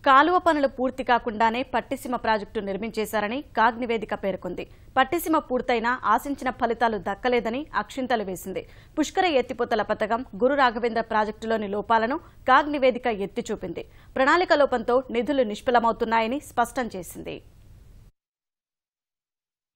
కాలువ పనులు పూర్తి కాకుండానే పట్టిసీమ ప్రాజెక్టు నిర్మించేశారని కాగ్ నివేదిక పేర్కొంది. పట్టిసీమ పూర్తయినా ఆశించిన ఫలితాలు దక్కలేదని అక్షింతలు వేసింది. పుష్కర ఎత్తిపోతల పథకం, గురు రాఘవేంద్ర ప్రాజెక్టులోని లోపాలను కాగ్ నివేదిక ఎత్తి చూపింది. ప్రణాళిక లోపంతో నిధులు నిష్ఫలమవుతున్నాయని స్పష్టం చేసింది.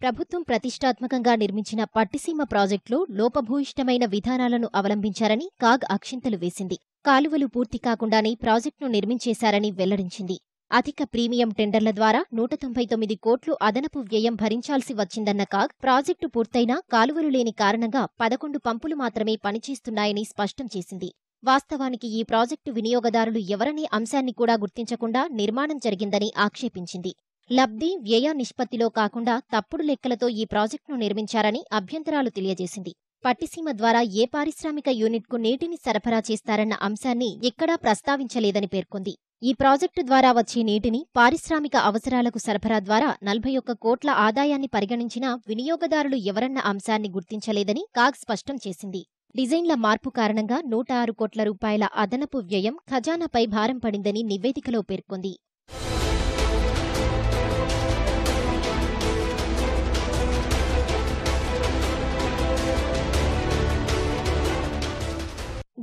ప్రభుత్వం ప్రతిష్టాత్మకంగా నిర్మించిన పట్టిసీమ ప్రాజెక్టులో లోపభూయిష్టమైన విధానాలను అవలంబించారని కాగ్ అక్షింతలు వేసింది. కాలువలు పూర్తి కాకుండానే ప్రాజెక్టును నిర్మించేశారని వెల్లడించింది. అధిక ప్రీమియం టెండర్ల ద్వారా 199 కోట్లు అదనపు వ్యయం భరించాల్సి వచ్చిందన్న కాగ్, ప్రాజెక్టు పూర్తయినా కాలువలు లేని కారణంగా 11 పంపులు మాత్రమే పనిచేస్తున్నాయని స్పష్టం చేసింది. వాస్తవానికి ఈ ప్రాజెక్టు వినియోగదారులు ఎవరనే అంశాన్ని కూడా గుర్తించకుండా నిర్మాణం జరిగిందని ఆక్షేపించింది. లబ్ధి, వ్యయ నిష్పత్తిలో కాకుండా తప్పుడు లెక్కలతో ఈ ప్రాజెక్టును నిర్మించారని అభ్యంతరాలు తెలియజేసింది. పట్టిసీమ ద్వారా ఏ పారిశ్రామిక యూనిట్కు నీటిని సరఫరా చేస్తారన్న అంశాన్ని ఎక్కడా ప్రస్తావించలేదని పేర్కొంది. ఈ ప్రాజెక్టు ద్వారా వచ్చే నీటిని పారిశ్రామిక అవసరాలకు సరఫరా ద్వారా 41 కోట్ల ఆదాయాన్ని పరిగణించినా వినియోగదారులు ఎవరన్న అంశాన్ని గుర్తించలేదని కాగ్ స్పష్టం చేసింది. డిజైన్ల మార్పు కారణంగా 106 కోట్ల రూపాయల అదనపు వ్యయం ఖజానాపై భారం పడిందని నివేదికలో పేర్కొంది.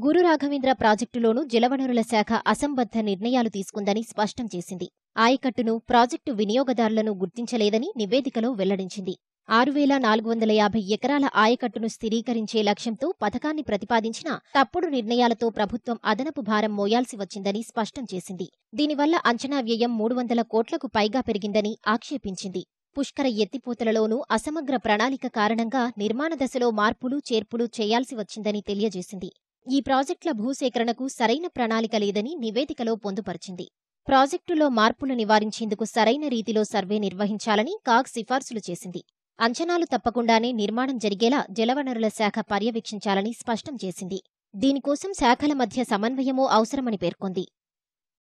గురు రాఘవేంద్ర ప్రాజెక్టులోనూ జలవనరుల శాఖ అసంబద్ధ నిర్ణయాలు తీసుకుందని స్పష్టం చేసింది. ఆయకట్టును, ప్రాజెక్టు వినియోగదారులను గుర్తించలేదని నివేదికలో వెల్లడించింది. 6,450 ఎకరాల ఆయకట్టును స్థిరీకరించే లక్ష్యంతో పథకాన్ని ప్రతిపాదించినా తప్పుడు నిర్ణయాలతో ప్రభుత్వం అదనపు భారం మోయాల్సి వచ్చిందని స్పష్టం చేసింది. దీనివల్ల అంచనా వ్యయం 300 కోట్లకు పైగా పెరిగిందని ఆక్షేపించింది. పుష్కర ఎత్తిపోతలలోనూ అసమగ్ర ప్రణాళిక కారణంగా నిర్మాణ దశలో మార్పులు, చేర్పులు చేయాల్సి వచ్చిందని తెలియజేసింది. ఈ ప్రాజెక్టుల భూసేకరణకు సరైన ప్రణాళిక లేదని నివేదికలో పొందుపరిచింది. ప్రాజెక్టులో మార్పులు నివారించేందుకు సరైన రీతిలో సర్వే నిర్వహించాలని కాగ్ సిఫార్సులు చేసింది. అంచనాలు తప్పకుండానే నిర్మాణం జరిగేలా జలవనరుల శాఖ పర్యవేక్షించాలని స్పష్టం చేసింది. దీనికోసం శాఖల మధ్య సమన్వయమూ అవసరమని పేర్కొంది.